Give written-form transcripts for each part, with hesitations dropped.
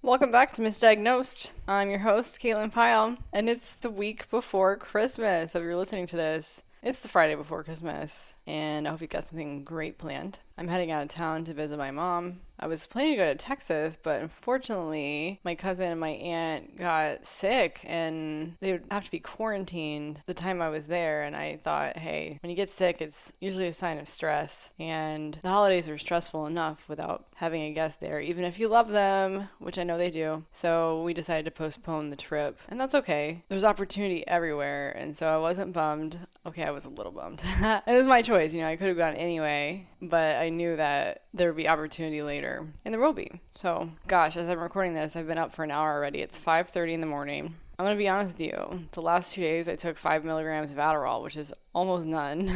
Welcome back to Missdiagnosed. I'm your host, Caitlin Pyle, and it's the week before Christmas. So if you're listening to this, it's the Friday before Christmas, and I hope you've got something great planned. I'm heading out of town to visit my mom. I was planning to go to Texas, but unfortunately, my cousin and my aunt got sick, and they would have to be quarantined the time I was there, and I thought, hey, when you get sick, it's usually a sign of stress, and the holidays are stressful enough without having a guest there, even if you love them, which I know they do. So we decided to postpone the trip, and that's okay. There's opportunity everywhere, and so I wasn't bummed. Okay, I was a little bummed. It was my choice, I could have gone anyway, but I knew that there would be opportunity later, and there will be. So, gosh, as I'm recording this, I've been up for an hour already. It's 5:30 in the morning. I'm going to be honest with you. The last 2 days, I took 5 milligrams of Adderall, which is almost none,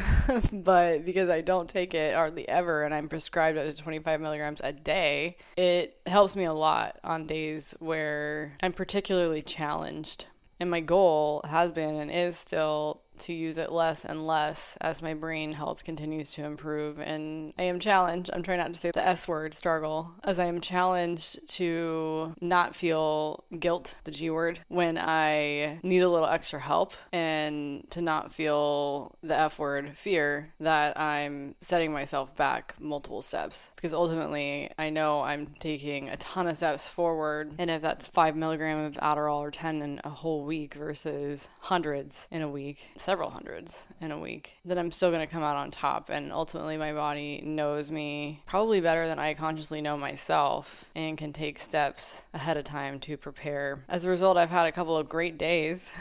but because I don't take it hardly ever, and I'm prescribed up to 25 milligrams a day, it helps me a lot on days where I'm particularly challenged. And my goal has been and is still to use it less and less as my brain health continues to improve. And I am challenged, I'm trying not to say the S word, struggle, as I am challenged to not feel guilt, the G word, when I need a little extra help, and to not feel the F word, fear, that I'm setting myself back multiple steps. Because ultimately, I know I'm taking a ton of steps forward, and if that's 5 milligrams of Adderall or 10 in a whole week versus hundreds in a week, several hundreds in a week, then I'm still going to come out on top. And ultimately, my body knows me probably better than I consciously know myself, and can take steps ahead of time to prepare. As a result, I've had a couple of great days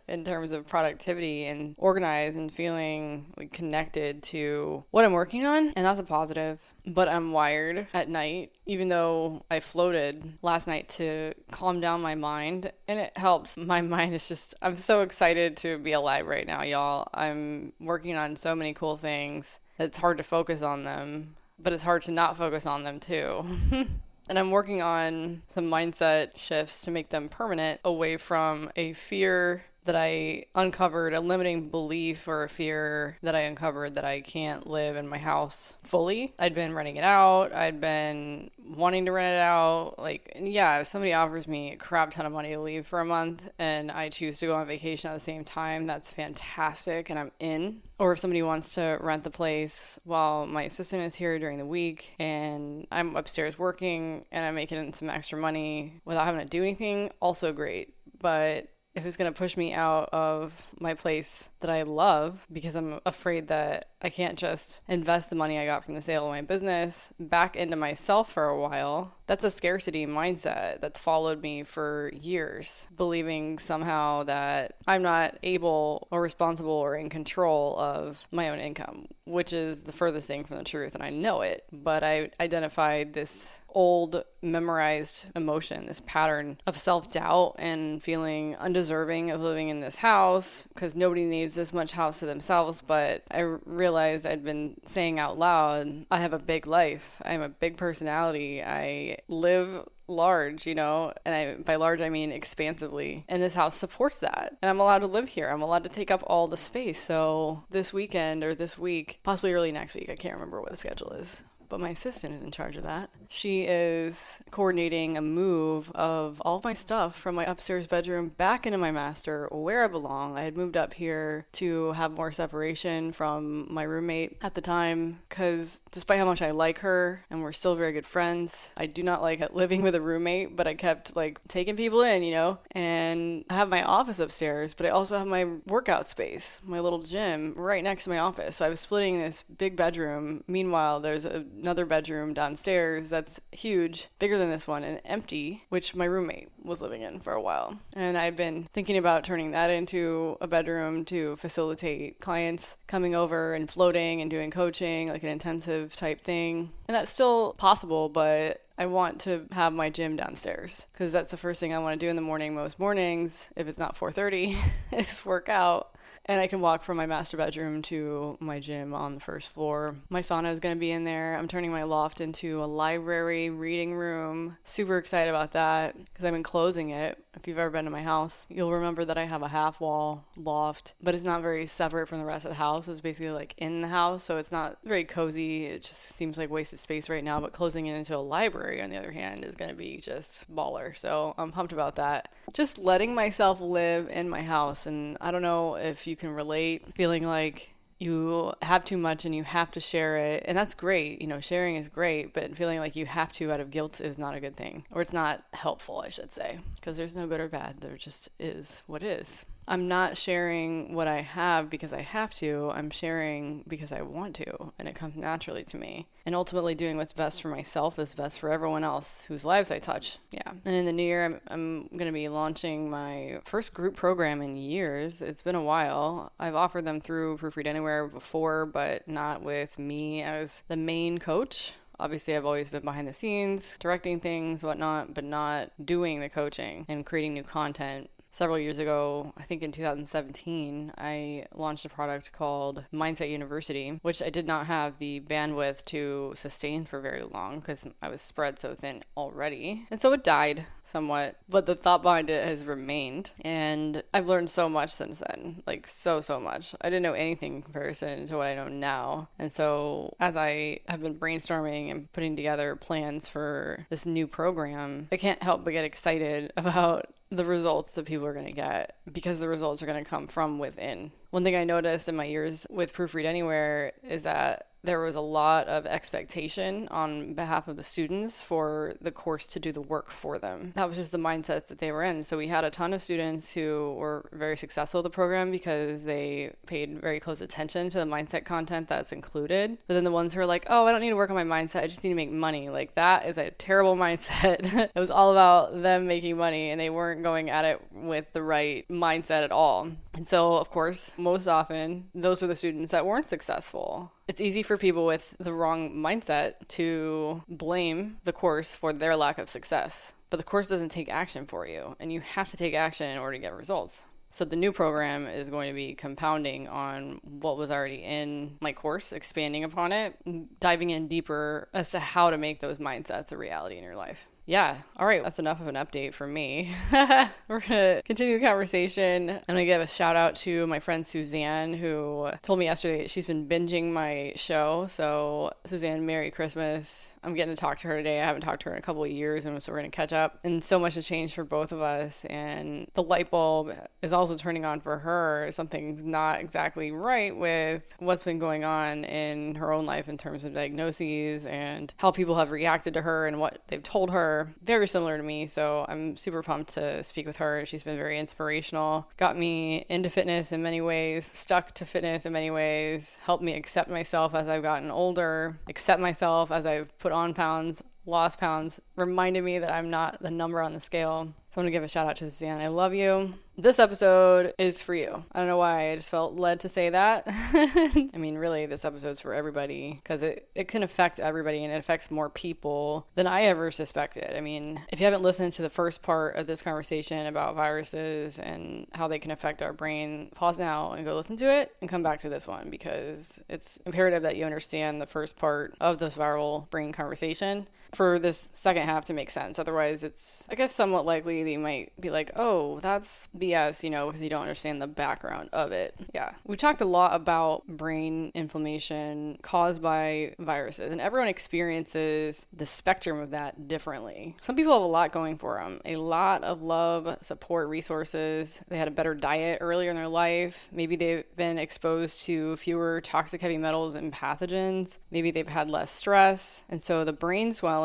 in terms of productivity and organized and feeling connected to what I'm working on, and that's a positive. But I'm wired at night, even though I floated last night to calm down my mind, and it helps. My mind is just, I'm so excited to be alive right now, y'all. I'm working on so many cool things that it's hard to focus on them, but it's hard to not focus on them too. And I'm working on some mindset shifts to make them permanent, away from a fear that I uncovered, a limiting belief or a fear that I uncovered that I can't live in my house fully. I'd been renting it out. I'd been wanting to rent it out. If somebody offers me a crap ton of money to leave for a month and I choose to go on vacation at the same time, that's fantastic and I'm in. Or if somebody wants to rent the place while my assistant is here during the week and I'm upstairs working and I'm making some extra money without having to do anything, also great. But if it's going to push me out of my place that I love because I'm afraid that I can't just invest the money I got from the sale of my business back into myself for a while, that's a scarcity mindset that's followed me for years, believing somehow that I'm not able or responsible or in control of my own income, which is the furthest thing from the truth, and I know it. But I identified this old memorized emotion, this pattern of self-doubt and feeling undeserving of living in this house because nobody needs this much house to themselves. But I realized I'd been saying out loud, I have a big life. I have a big personality. I live large, and by large I mean expansively, and this house supports that, and I'm allowed to live here. I'm allowed to take up all the space. So this weekend or this week, possibly early next week, I can't remember what the schedule is, but my assistant is in charge of that. She is coordinating a move of all of my stuff from my upstairs bedroom back into my master where I belong. I had moved up here to have more separation from my roommate at the time because despite how much I like her and we're still very good friends, I do not like living with a roommate, but I kept taking people in, and I have my office upstairs, but I also have my workout space, my little gym right next to my office. So I was splitting this big bedroom. Meanwhile, there's another bedroom downstairs that's huge, bigger than this one, and empty, which my roommate was living in for a while. And I'd been thinking about turning that into a bedroom to facilitate clients coming over and floating and doing coaching, like an intensive type thing. And that's still possible, but I want to have my gym downstairs because that's the first thing I want to do in the morning most mornings, if it's not 4:30, is work out. And I can walk from my master bedroom to my gym on the first floor. My sauna is going to be in there. I'm turning my loft into a library reading room. Super excited about that because I've been closing it. If you've ever been to my house, you'll remember that I have a half wall loft, but it's not very separate from the rest of the house. It's basically like in the house, so it's not very cozy. It just seems like wasted space right now, but closing it into a library, on the other hand, is going to be just baller. So I'm pumped about that. Just letting myself live in my house. And I don't know if you can relate, feeling like you have too much and you have to share it. And that's great. Sharing is great, but feeling like you have to out of guilt is not a good thing. Or it's not helpful, I should say, because there's no good or bad. There just is what is. I'm not sharing what I have because I have to. I'm sharing because I want to, and it comes naturally to me. And ultimately doing what's best for myself is best for everyone else whose lives I touch. Yeah. And in the new year, I'm going to be launching my first group program in years. It's been a while. I've offered them through Proofread Anywhere before, but not with me as the main coach. Obviously, I've always been behind the scenes, directing things, whatnot, but not doing the coaching and creating new content. Several years ago, I think in 2017, I launched a product called Mindset University, which I did not have the bandwidth to sustain for very long because I was spread so thin already. And so it died somewhat, but the thought behind it has remained. And I've learned so much since then, like so much. I didn't know anything in comparison to what I know now. And so as I have been brainstorming and putting together plans for this new program, I can't help but get excited about the results that people are going to get because the results are going to come from within. One thing I noticed in my years with Proofread Anywhere is that there was a lot of expectation on behalf of the students for the course to do the work for them. That was just the mindset that they were in. So we had a ton of students who were very successful at the program because they paid very close attention to the mindset content that's included. But then the ones who are like, oh, I don't need to work on my mindset, I just need to make money. Like, that is a terrible mindset. It was all about them making money and they weren't going at it with the right mindset at all. And so, of course, most often, those are the students that weren't successful. It's easy for people with the wrong mindset to blame the course for their lack of success. But the course doesn't take action for you, and you have to take action in order to get results. So the new program is going to be compounding on what was already in my course, expanding upon it, diving in deeper as to how to make those mindsets a reality in your life. Yeah. All right. That's enough of an update from me. We're going to continue the conversation. I'm going to give a shout out to my friend Suzanne, who told me yesterday that she's been binging my show. So Suzanne, Merry Christmas. I'm getting to talk to her today. I haven't talked to her in a couple of years, and so we're going to catch up. And so much has changed for both of us. And the light bulb is also turning on for her. Something's not exactly right with what's been going on in her own life in terms of diagnoses and how people have reacted to her and what they've told her. Very similar to me, so I'm super pumped to speak with her. She's been very inspirational, got me into fitness in many ways, stuck to fitness in many ways, helped me accept myself as I've gotten older, accept myself as I've put on pounds, lost pounds, reminded me that I'm not the number on the scale. So I'm going to give a shout out to Suzanne. I love you. This episode is for you. I don't know why I just felt led to say that. I mean, really, this episode's for everybody because it can affect everybody and it affects more people than I ever suspected. I mean, if you haven't listened to the first part of this conversation about viruses and how they can affect our brain, pause now and go listen to it and come back to this one because it's imperative that you understand the first part of this viral brain conversation for this second half to make sense. Otherwise, it's, I guess, somewhat likely that you might be like, oh, that's BS, because you don't understand the background of it. Yeah. We talked a lot about brain inflammation caused by viruses, and everyone experiences the spectrum of that differently. Some people have a lot going for them. A lot of love, support, resources. They had a better diet earlier in their life. Maybe they've been exposed to fewer toxic heavy metals and pathogens. Maybe they've had less stress. And so the brain swelling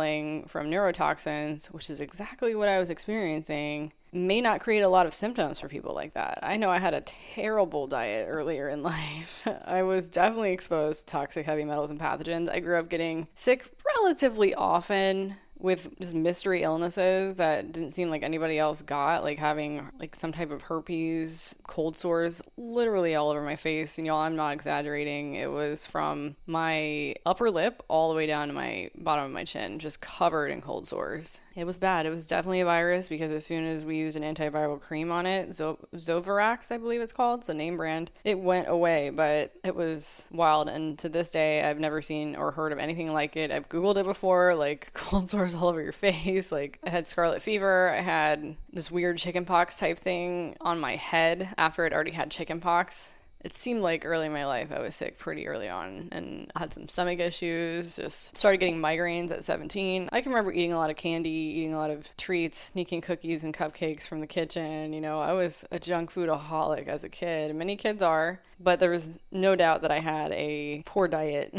from neurotoxins, which is exactly what I was experiencing, may not create a lot of symptoms for people like that. I know I had a terrible diet earlier in life. I was definitely exposed to toxic heavy metals and pathogens. I grew up getting sick relatively often with just mystery illnesses that didn't seem like anybody else got, like having like some type of herpes, cold sores literally all over my face. And y'all, I'm not exaggerating. It was from my upper lip all the way down to my bottom of my chin, just covered in cold sores. It was bad. It was definitely a virus because as soon as we used an antiviral cream on it, Zovirax, I believe it's called, it's a name brand, it went away, but it was wild. And to this day, I've never seen or heard of anything like it. I've Googled it before, like cold sores all over your face. Like I had scarlet fever. I had this weird chickenpox type thing on my head after I'd already had chickenpox. It seemed like early in my life I was sick pretty early on and had some stomach issues, just started getting migraines at 17. I can remember eating a lot of candy, eating a lot of treats, sneaking cookies and cupcakes from the kitchen. You know, I was a junk foodaholic as a kid. Many kids are, but there was no doubt that I had a poor diet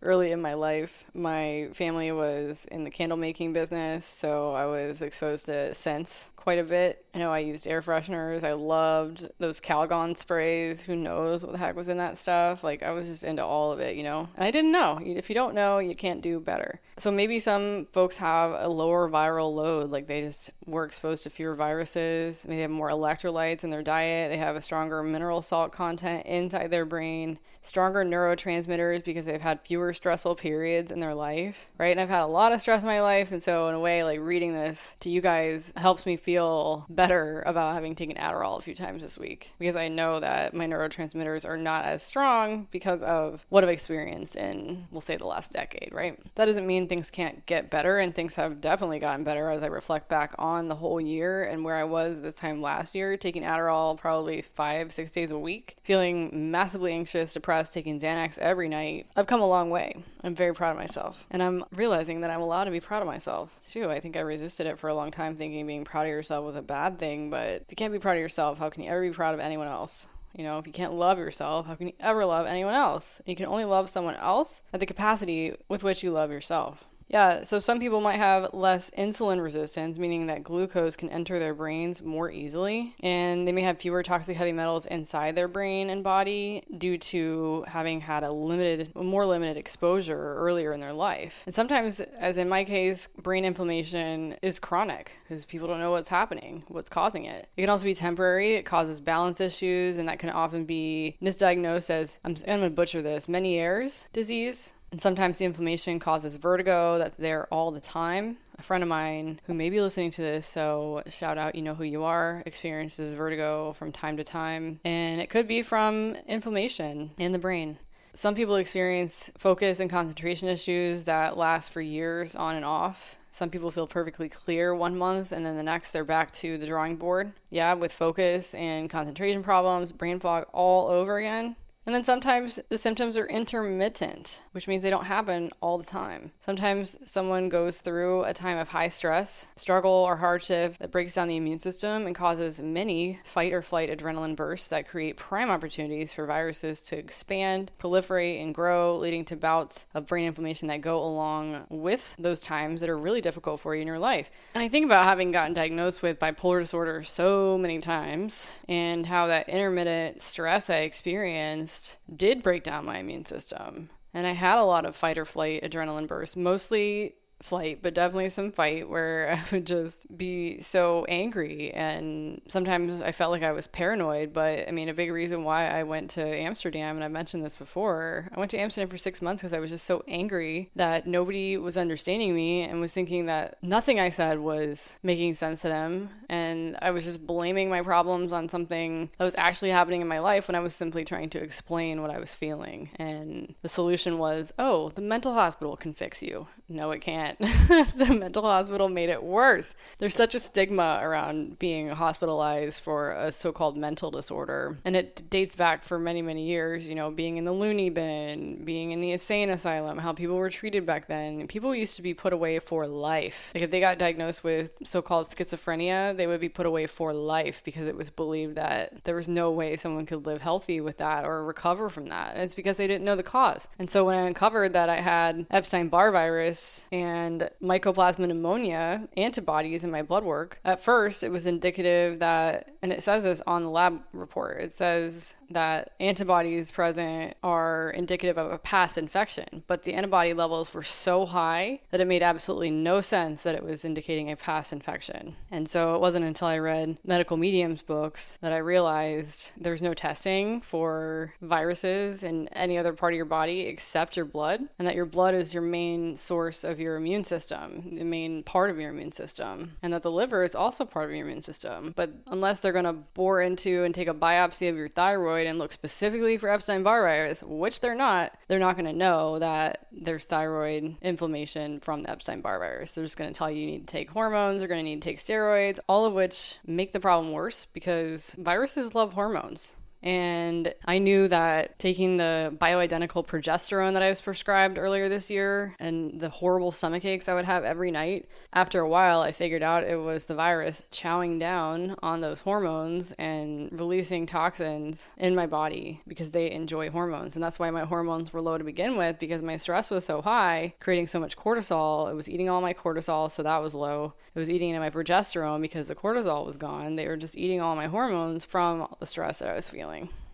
early in my life. My family was in the candle making business, so I was exposed to scents quite a bit. I know I used air fresheners. I loved those Calgon sprays. Who knows what the heck was in that stuff? Like, I was just into all of it, you know? And I didn't know. If you don't know, you can't do better. So maybe some folks have a lower viral load. Like, they just were exposed to fewer viruses. Maybe they have more electrolytes in their diet. They have a stronger mineral salt content inside their brain. Stronger neurotransmitters because they've had fewer stressful periods in their life, right? And I've had a lot of stress in my life. And so in a way, like reading this to you guys helps me feel better about having taken Adderall a few times this week because I know that my neurotransmitters are not as strong because of what I've experienced in, we'll say, the last decade, right? That doesn't mean things can't get better, and things have definitely gotten better as I reflect back on the whole year and where I was this time last year, taking Adderall probably 5-6 days a week, feeling massively anxious, depressed, taking Xanax every night. I've come a long way. I'm very proud of myself, and I'm realizing that I'm allowed to be proud of myself. Shoot, I think I resisted it for a long time, thinking being proud of yourself was a bad thing, but if you can't be proud of yourself, how can you ever be proud of anyone else? You know, if you can't love yourself, how can you ever love anyone else? You can only love someone else at the capacity with which you love yourself. Yeah, so some people might have less insulin resistance, meaning that glucose can enter their brains more easily, and they may have fewer toxic heavy metals inside their brain and body due to having had a more limited exposure earlier in their life. And sometimes, as in my case, brain inflammation is chronic because people don't know what's happening, what's causing it. It can also be temporary. It causes balance issues, and that can often be misdiagnosed as, I'm going to butcher this, Meniere's disease. And sometimes the inflammation causes vertigo that's there all the time. A friend of mine who may be listening to this, so shout out, you know who you are, experiences vertigo from time to time. And it could be from inflammation in the brain. Some people experience focus and concentration issues that last for years on and off. Some people feel perfectly clear one month and then the next they're back to the drawing board. Yeah, with focus and concentration problems, brain fog all over again. And then sometimes the symptoms are intermittent, which means they don't happen all the time. Sometimes someone goes through a time of high stress, struggle, or hardship that breaks down the immune system and causes many fight or flight adrenaline bursts that create prime opportunities for viruses to expand, proliferate, and grow, leading to bouts of brain inflammation that go along with those times that are really difficult for you in your life. And I think about having gotten diagnosed with bipolar disorder so many times and how that intermittent stress I experienced did break down my immune system. And I had a lot of fight or flight adrenaline bursts, mostly flight, but definitely some fight where I would just be so angry. And sometimes I felt like I was paranoid, but I mean, a big reason why I went to Amsterdam, and I mentioned this before, I went to Amsterdam for 6 months because I was just so angry that nobody was understanding me and was thinking that nothing I said was making sense to them. And I was just blaming my problems on something that was actually happening in my life when I was simply trying to explain what I was feeling. And the solution was, oh, the mental hospital can fix you. No, it can't. The mental hospital made it worse. There's such a stigma around being hospitalized for a so-called mental disorder. And it dates back for many, many years, you know, being in the loony bin, being in the insane asylum, how people were treated back then. People used to be put away for life. Like if they got diagnosed with so-called schizophrenia, they would be put away for life because it was believed that there was no way someone could live healthy with that or recover from that. And it's because they didn't know the cause. And so when I uncovered that I had Epstein-Barr virus and mycoplasma pneumonia antibodies in my blood work, at first it was indicative that, and it says this on the lab report, it says that antibodies present are indicative of a past infection, but the antibody levels were so high that it made absolutely no sense that it was indicating a past infection. And so it wasn't until I read Medical Medium's books that I realized there's no testing for viruses in any other part of your body except your blood, and that your blood is your main source of your immune system, the main part of your immune system, and that the liver is also part of your immune system. But unless they're going to bore into and take a biopsy of your thyroid and look specifically for Epstein-Barr virus, which they're not going to know that there's thyroid inflammation from the Epstein-Barr virus. They're just going to tell you need to take hormones, they're going to need to take steroids, all of which make the problem worse because viruses love hormones. And I knew that taking the bioidentical progesterone that I was prescribed earlier this year and the horrible stomach aches I would have every night, after a while I figured out it was the virus chowing down on those hormones and releasing toxins in my body because they enjoy hormones. And that's why my hormones were low to begin with, because my stress was so high, creating so much cortisol. It was eating all my cortisol, so that was low. It was eating my progesterone because the cortisol was gone. They were just eating all my hormones from the stress that I was feeling.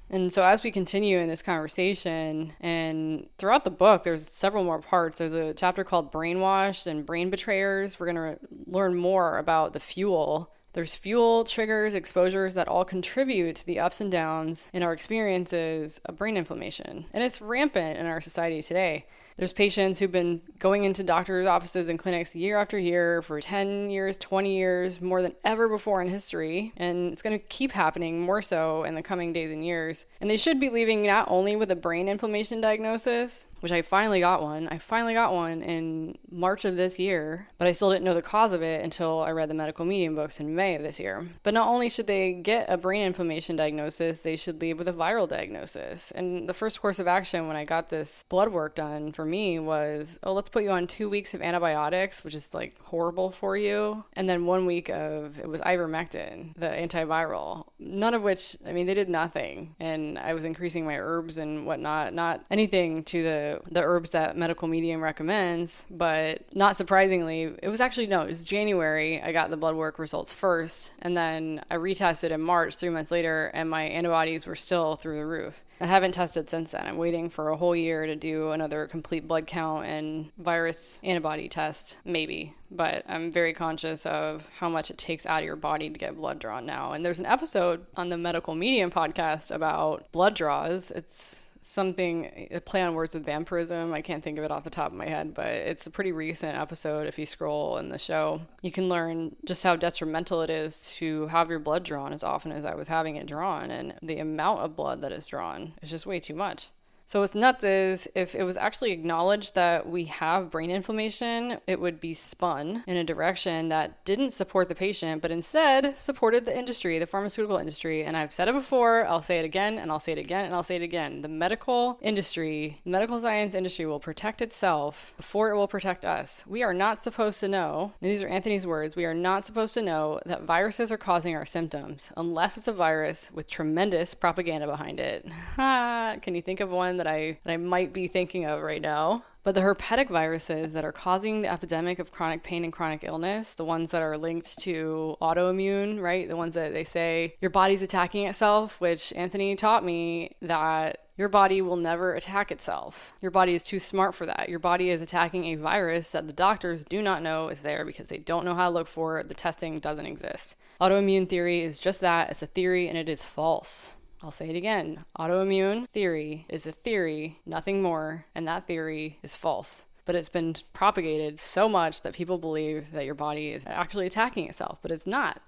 And so as we continue in this conversation, and throughout the book, there's several more parts. There's a chapter called Brainwashed and Brain Betrayers. We're going to learn more about the fuel. There's fuel, triggers, exposures that all contribute to the ups and downs in our experiences of brain inflammation. And it's rampant in our society today. There's patients who've been going into doctors' offices and clinics year after year for 10 years, 20 years, more than ever before in history. And it's going to keep happening more so in the coming days and years. And they should be leaving not only with a brain inflammation diagnosis, which I finally got one. I finally got one in March of this year, but I still didn't know the cause of it until I read the Medical Medium books in May of this year. But not only should they get a brain inflammation diagnosis, they should leave with a viral diagnosis. And the first course of action when I got this blood work done for me was, let's put you on 2 weeks of antibiotics, which is like horrible for you. And then 1 week of, it was ivermectin, the antiviral, none of which, they did nothing. And I was increasing my herbs and whatnot, not anything to the herbs that Medical Medium recommends, but not surprisingly, it was January. I got the blood work results first, and then I retested in March, 3 months later, and my antibodies were still through the roof. I haven't tested since then. I'm waiting for a whole year to do another complete blood count and virus antibody test, maybe. But I'm very conscious of how much it takes out of your body to get blood drawn now. And there's an episode on the Medical Medium podcast about blood draws. It's something, a play on words with vampirism. I can't think of it off the top of my head, but it's a pretty recent episode. If you scroll in the show, you can learn just how detrimental it is to have your blood drawn as often as I was having it drawn, and the amount of blood that is drawn is just way too much. So what's nuts is if it was actually acknowledged that we have brain inflammation, it would be spun in a direction that didn't support the patient, but instead supported the industry, the pharmaceutical industry. And I've said it before, I'll say it again, and I'll say it again, and I'll say it again. The medical industry, the medical science industry will protect itself before it will protect us. We are not supposed to know, and these are Anthony's words, we are not supposed to know that viruses are causing our symptoms unless it's a virus with tremendous propaganda behind it. Can you think of one that I might be thinking of right now? But the herpetic viruses that are causing the epidemic of chronic pain and chronic illness, the ones that are linked to autoimmune, right? The ones that they say your body's attacking itself, which Anthony taught me that your body will never attack itself. Your body is too smart for that. Your body is attacking a virus that the doctors do not know is there because they don't know how to look for it. The testing doesn't exist. Autoimmune theory is just that. It's a theory and it is false. I'll say it again. Autoimmune theory is a theory, nothing more, and that theory is false. But it's been propagated so much that people believe that your body is actually attacking itself, but it's not.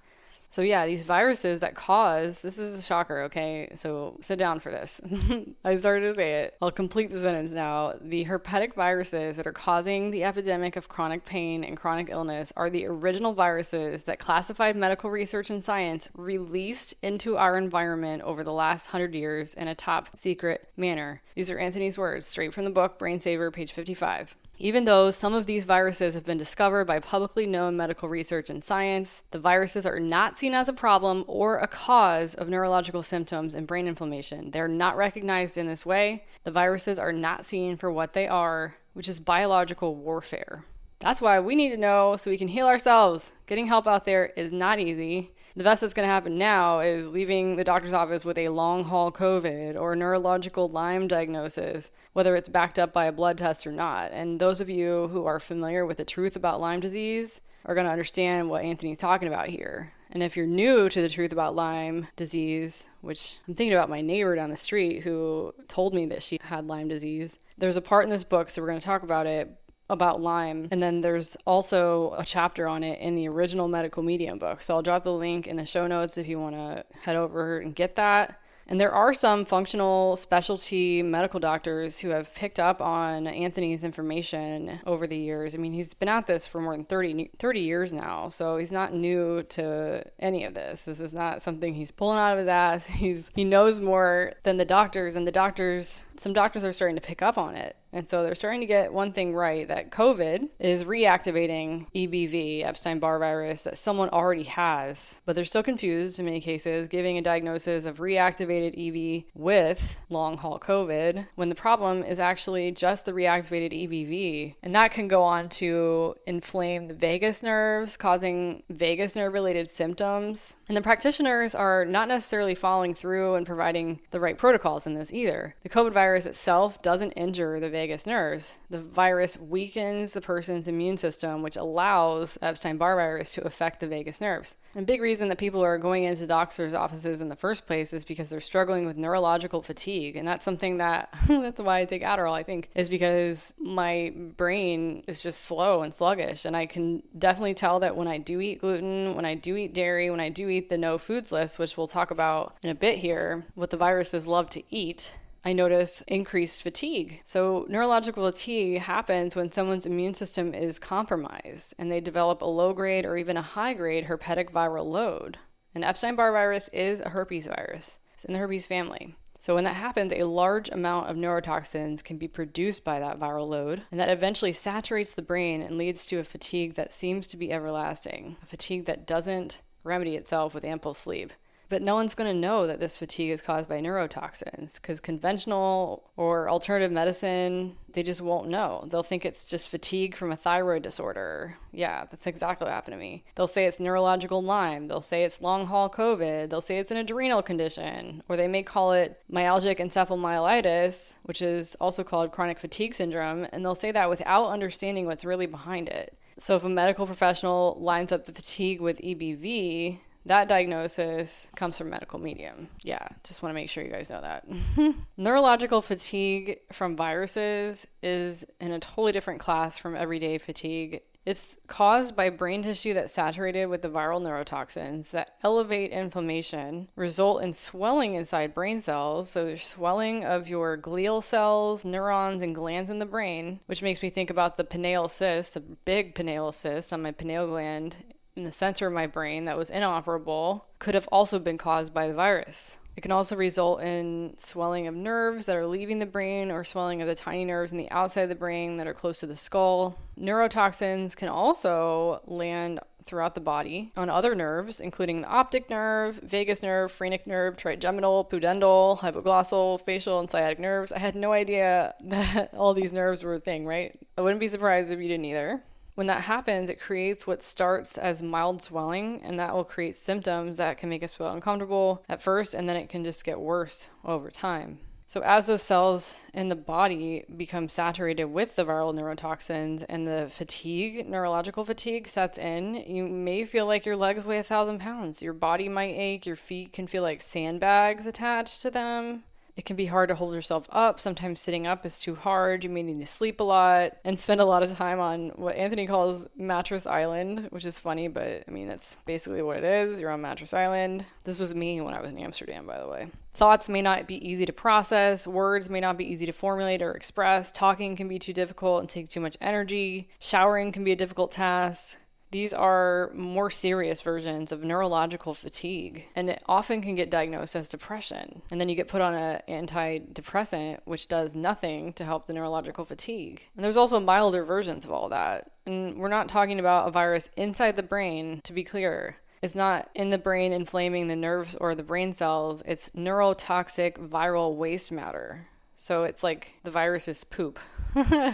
So yeah, these viruses that cause, this is a shocker, okay? So sit down for this. I started to say it. I'll complete the sentence now. The herpetic viruses that are causing the epidemic of chronic pain and chronic illness are the original viruses that classified medical research and science released into our environment over the last 100 years in a top secret manner. These are Anthony's words, straight from the book, Brain Saver, page 55. Even though some of these viruses have been discovered by publicly known medical research and science, the viruses are not seen as a problem or a cause of neurological symptoms and brain inflammation. They're not recognized in this way. The viruses are not seen for what they are, which is biological warfare. That's why we need to know so we can heal ourselves. Getting help out there is not easy. The best that's going to happen now is leaving the doctor's office with a long haul COVID or neurological Lyme diagnosis, whether it's backed up by a blood test or not. And those of you who are familiar with the truth about Lyme disease are going to understand what Anthony's talking about here. And if you're new to the truth about Lyme disease, which I'm thinking about my neighbor down the street who told me that she had Lyme disease, there's a part in this book, so we're going to talk about it, about Lyme. And then there's also a chapter on it in the original Medical Medium book. So I'll drop the link in the show notes if you want to head over and get that. And there are some functional specialty medical doctors who have picked up on Anthony's information over the years. I mean, he's been at this for more than 30 years now, so he's not new to any of this. This is not something he's pulling out of his ass. He knows more than the doctors, and some doctors are starting to pick up on it. And so they're starting to get one thing right, that COVID is reactivating EBV, Epstein-Barr virus, that someone already has. But they're still confused in many cases, giving a diagnosis of reactivated EB with long-haul COVID, when the problem is actually just the reactivated EBV. And that can go on to inflame the vagus nerves, causing vagus nerve-related symptoms. And the practitioners are not necessarily following through and providing the right protocols in this either. The COVID virus itself doesn't injure the vagus nerves. The virus weakens the person's immune system, which allows Epstein-Barr virus to affect the vagus nerves. And a big reason that people are going into doctors' offices in the first place is because they're struggling with neurological fatigue. And that's something that, that's why I take Adderall, I think, is because my brain is just slow and sluggish. And I can definitely tell that when I do eat gluten, when I do eat dairy, when I do eat the no foods list, which we'll talk about in a bit here, what the viruses love to eat, I notice increased fatigue. So neurological fatigue happens when someone's immune system is compromised and they develop a low-grade or even a high-grade herpetic viral load. And Epstein-Barr virus is a herpes virus. It's in the herpes family. So when that happens, a large amount of neurotoxins can be produced by that viral load, and that eventually saturates the brain and leads to a fatigue that seems to be everlasting, a fatigue that doesn't remedy itself with ample sleep. But no one's going to know that this fatigue is caused by neurotoxins because conventional or alternative medicine, they just won't know. They'll think it's just fatigue from a thyroid disorder. Yeah, that's exactly what happened to me. They'll say it's neurological Lyme. They'll say it's long-haul COVID. They'll say it's an adrenal condition. Or they may call it myalgic encephalomyelitis, which is also called chronic fatigue syndrome. And they'll say that without understanding what's really behind it. So if a medical professional lines up the fatigue with EBV, that diagnosis comes from Medical Medium. Yeah, just want to make sure you guys know that. Neurological fatigue from viruses is in a totally different class from everyday fatigue. It's caused by brain tissue that's saturated with the viral neurotoxins that elevate inflammation, result in swelling inside brain cells. So there's swelling of your glial cells, neurons, and glands in the brain, which makes me think about the pineal cyst, a big pineal cyst on my pineal gland in the center of my brain that was inoperable, could have also been caused by the virus. It can also result in swelling of nerves that are leaving the brain or swelling of the tiny nerves in the outside of the brain that are close to the skull. Neurotoxins can also land throughout the body on other nerves, including the optic nerve, vagus nerve, phrenic nerve, trigeminal, pudendal, hypoglossal, facial, and sciatic nerves. I had no idea that all these nerves were a thing, right? I wouldn't be surprised if you didn't either. When that happens, it creates what starts as mild swelling, and that will create symptoms that can make us feel uncomfortable at first, and then it can just get worse over time. So as those cells in the body become saturated with the viral neurotoxins and the fatigue, neurological fatigue sets in, you may feel like your legs weigh 1,000 pounds. Your body might ache. Your feet can feel like sandbags attached to them. It can be hard to hold yourself up. Sometimes sitting up is too hard. You may need to sleep a lot and spend a lot of time on what Anthony calls mattress island, which is funny, but I mean, that's basically what it is. You're on mattress island. This was me when I was in Amsterdam, by the way. Thoughts may not be easy to process. Words may not be easy to formulate or express. Talking can be too difficult and take too much energy. Showering can be a difficult task. These are more serious versions of neurological fatigue, and it often can get diagnosed as depression. And then you get put on an antidepressant, which does nothing to help the neurological fatigue. And there's also milder versions of all that. And we're not talking about a virus inside the brain, to be clear. It's not in the brain inflaming the nerves or the brain cells. It's neurotoxic viral waste matter. So it's like the virus is poop.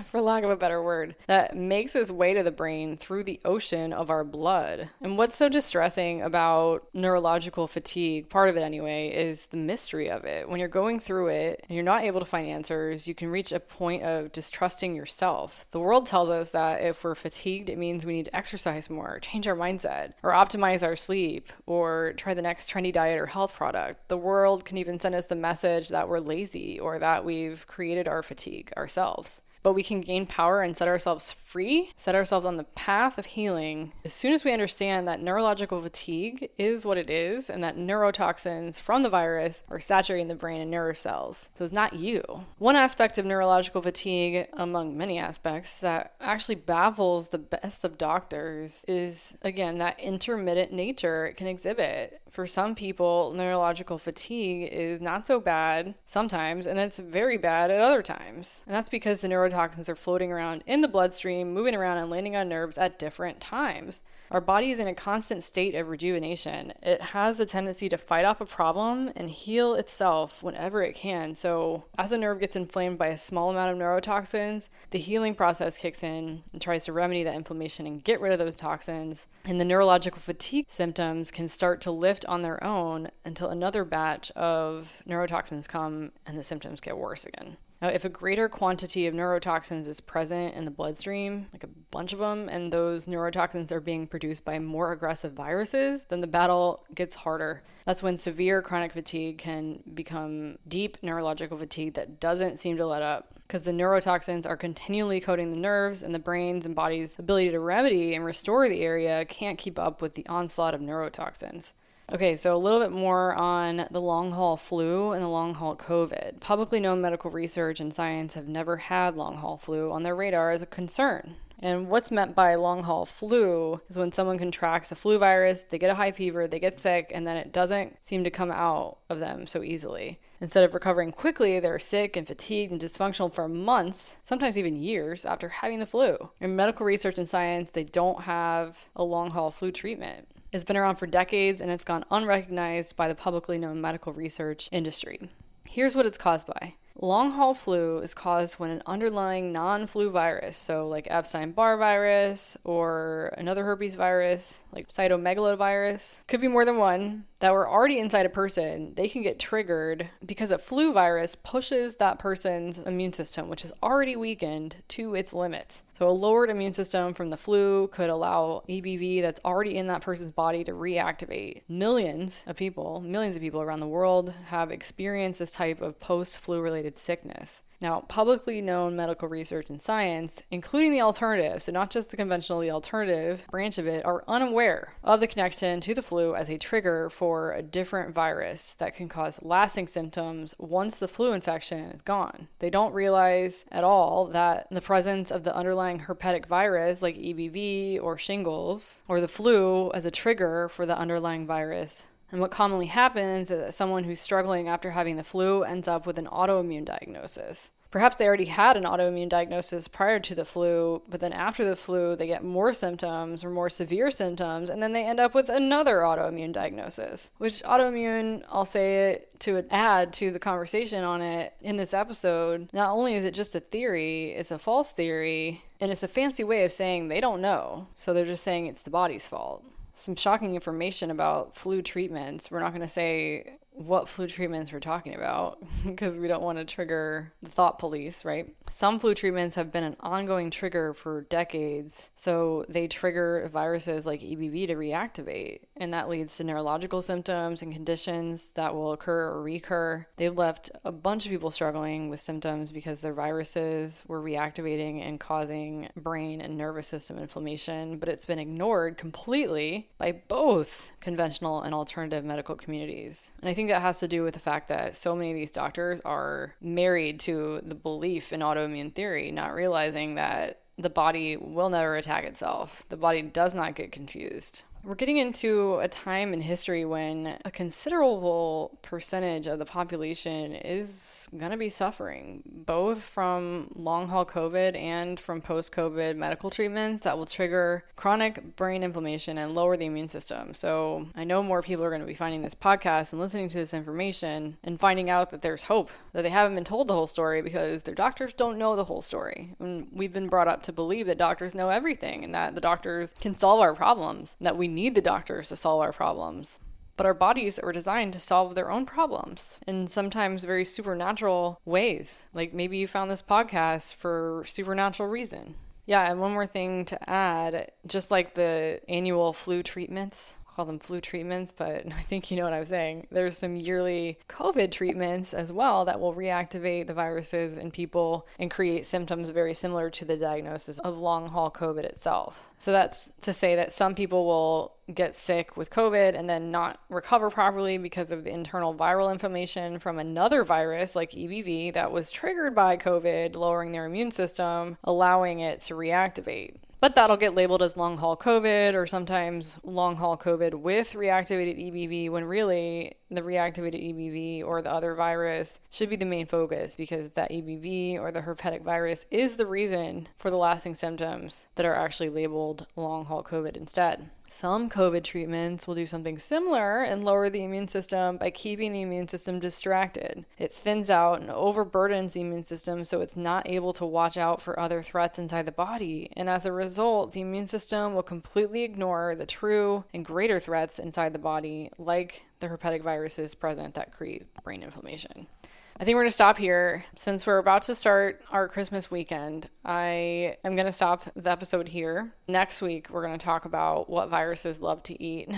for lack of a better word, that makes its way to the brain through the ocean of our blood. And what's so distressing about neurological fatigue, part of it anyway, is the mystery of it. When you're going through it and you're not able to find answers, you can reach a point of distrusting yourself. The world tells us that if we're fatigued, it means we need to exercise more, change our mindset, or optimize our sleep, or try the next trendy diet or health product. The world can even send us the message that we're lazy or that we've created our fatigue ourselves. But we can gain power and set ourselves free, set ourselves on the path of healing as soon as we understand that neurological fatigue is what it is and that neurotoxins from the virus are saturating the brain and nerve cells. So it's not you. One aspect of neurological fatigue, among many aspects, that actually baffles the best of doctors is, again, that intermittent nature it can exhibit. For some people, neurological fatigue is not so bad sometimes, and it's very bad at other times. And that's because the neurotoxins are floating around in the bloodstream, moving around and landing on nerves at different times. Our body is in a constant state of rejuvenation. It has the tendency to fight off a problem and heal itself whenever it can. So as a nerve gets inflamed by a small amount of neurotoxins, the healing process kicks in and tries to remedy that inflammation and get rid of those toxins. And the neurological fatigue symptoms can start to lift on their own until another batch of neurotoxins come and the symptoms get worse again. Now, if a greater quantity of neurotoxins is present in the bloodstream, like a bunch of them, and those neurotoxins are being produced by more aggressive viruses, then the battle gets harder. That's when severe chronic fatigue can become deep neurological fatigue that doesn't seem to let up, because the neurotoxins are continually coating the nerves, and the brain's and body's ability to remedy and restore the area can't keep up with the onslaught of neurotoxins. Okay, so a little bit more on the long-haul flu and the long-haul COVID. Publicly known medical research and science have never had long-haul flu on their radar as a concern. And what's meant by long-haul flu is when someone contracts a flu virus, they get a high fever, they get sick, and then it doesn't seem to come out of them so easily. Instead of recovering quickly, they're sick and fatigued and dysfunctional for months, sometimes even years, after having the flu. In medical research and science, they don't have a long-haul flu treatment. It's been around for decades, and it's gone unrecognized by the publicly known medical research industry. Here's what it's caused by. Long-haul flu is caused when an underlying non-flu virus, so like Epstein-Barr virus or another herpes virus, like cytomegalovirus, could be more than one, that were already inside a person, they can get triggered because a flu virus pushes that person's immune system, which is already weakened, to its limits. So a lowered immune system from the flu could allow EBV that's already in that person's body to reactivate. Millions of people around the world have experienced this type of post-flu related sickness. Now, publicly known medical research and science, including the alternative, so not just the conventional, the alternative branch of it, are unaware of the connection to the flu as a trigger for a different virus that can cause lasting symptoms once the flu infection is gone. They don't realize at all that the presence of the underlying herpetic virus like EBV or shingles, or the flu as a trigger for the underlying virus. And what commonly happens is that someone who's struggling after having the flu ends up with an autoimmune diagnosis. Perhaps they already had an autoimmune diagnosis prior to the flu, but then after the flu, they get more symptoms or more severe symptoms, and then they end up with another autoimmune diagnosis. Which autoimmune, I'll say it to add to the conversation on it in this episode, not only is it just a theory, it's a false theory, and it's a fancy way of saying they don't know, so they're just saying it's the body's fault. Some shocking information about flu treatments. We're not going to say what flu treatments we're talking about because we don't want to trigger the thought police, right? Some flu treatments have been an ongoing trigger for decades, so they trigger viruses like EBV to reactivate, and that leads to neurological symptoms and conditions that will occur or recur. They've left a bunch of people struggling with symptoms because their viruses were reactivating and causing brain and nervous system inflammation, but it's been ignored completely by both conventional and alternative medical communities. And I think that has to do with the fact that so many of these doctors are married to the belief in autoimmune theory, not realizing that the body will never attack itself. The body does not get confused. We're getting into a time in history when a considerable percentage of the population is going to be suffering, both from long-haul COVID and from post-COVID medical treatments that will trigger chronic brain inflammation and lower the immune system. So I know more people are going to be finding this podcast and listening to this information and finding out that there's hope, that they haven't been told the whole story because their doctors don't know the whole story. And we've been brought up to believe that doctors know everything and that the doctors can solve our problems, that we need the doctors to solve our problems. But our bodies are designed to solve their own problems in sometimes very supernatural ways. Like maybe you found this podcast for supernatural reason. Yeah, and one more thing to add, just like the annual flu treatments, call them flu treatments, but I think you know what I'm saying. There's some yearly COVID treatments as well that will reactivate the viruses in people and create symptoms very similar to the diagnosis of long-haul COVID itself. So that's to say that some people will get sick with COVID and then not recover properly because of the internal viral inflammation from another virus like EBV that was triggered by COVID, lowering their immune system, allowing it to reactivate. But that'll get labeled as long-haul COVID or sometimes long-haul COVID with reactivated EBV when really the reactivated EBV or the other virus should be the main focus because that EBV or the herpetic virus is the reason for the lasting symptoms that are actually labeled long-haul COVID instead. Some COVID treatments will do something similar and lower the immune system by keeping the immune system distracted. It thins out and overburdens the immune system so it's not able to watch out for other threats inside the body. And as a result, the immune system will completely ignore the true and greater threats inside the body, like the herpetic viruses present that create brain inflammation. I think we're going to stop here. Since we're about to start our Christmas weekend, I am going to stop the episode here. Next week, we're going to talk about what viruses love to eat.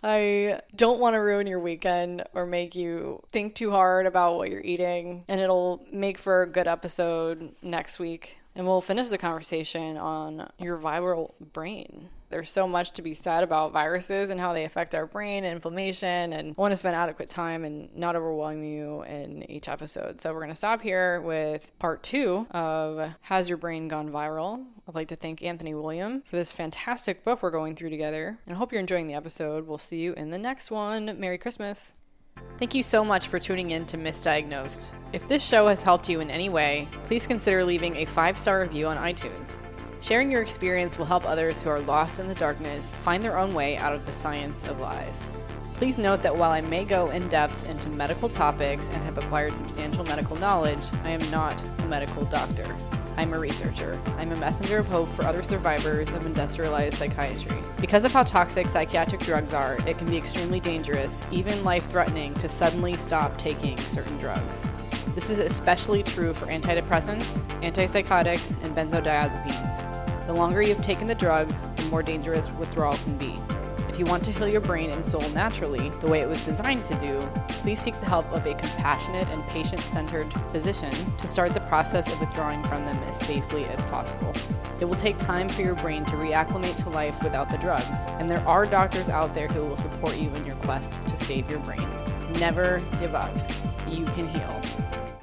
I don't want to ruin your weekend or make you think too hard about what you're eating, and it'll make for a good episode next week. And we'll finish the conversation on your viral brain. There's so much to be said about viruses and how they affect our brain and inflammation, and I want to spend adequate time and not overwhelm you in each episode. So we're going to stop here with part 2 of Has Your Brain Gone Viral? I'd like to thank Anthony William for this fantastic book we're going through together, and I hope you're enjoying the episode. We'll see you in the next one. Merry Christmas. Thank you so much for tuning in to Missdiagnosed. If this show has helped you in any way, please consider leaving a 5-star review on iTunes. Sharing your experience will help others who are lost in the darkness find their own way out of the science of lies. Please note that while I may go in depth into medical topics and have acquired substantial medical knowledge, I am not a medical doctor. I'm a researcher. I'm a messenger of hope for other survivors of industrialized psychiatry. Because of how toxic psychiatric drugs are, it can be extremely dangerous, even life-threatening, to suddenly stop taking certain drugs. This is especially true for antidepressants, antipsychotics, and benzodiazepines. The longer you've taken the drug, the more dangerous withdrawal can be. If you want to heal your brain and soul naturally, the way it was designed to do, please seek the help of a compassionate and patient-centered physician to start the process of withdrawing from them as safely as possible. It will take time for your brain to reacclimate to life without the drugs, and there are doctors out there who will support you in your quest to save your brain. Never give up. You can heal.